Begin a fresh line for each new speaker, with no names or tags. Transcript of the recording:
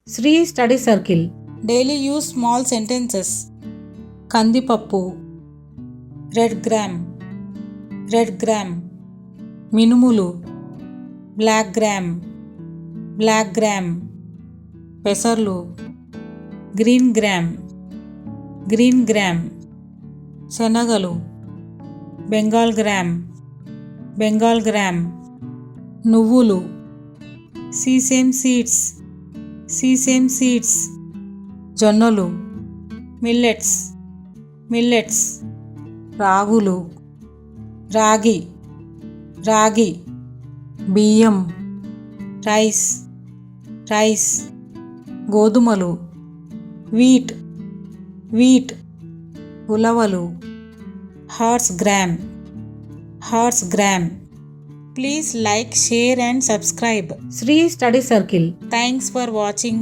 Shri study circle.
Daily use small sentences. కందిపప్పు, red gram, red gram. మినుములు, black gram, black gram. పెసర్లు, green gram, green gram. శనగలు, Bengal gram, Bengal gram. నువ్వులు, sesame seeds, sesame seeds. జొన్నలు, millets, millets. రాగులు, రాగి, రాగి. బియ్యం, rice, rice. గోధుమలు, wheat, wheat. ఉలవలు, horse gram, horse gram. Please like, share and subscribe.
Shri study circle.
Thanks for watching.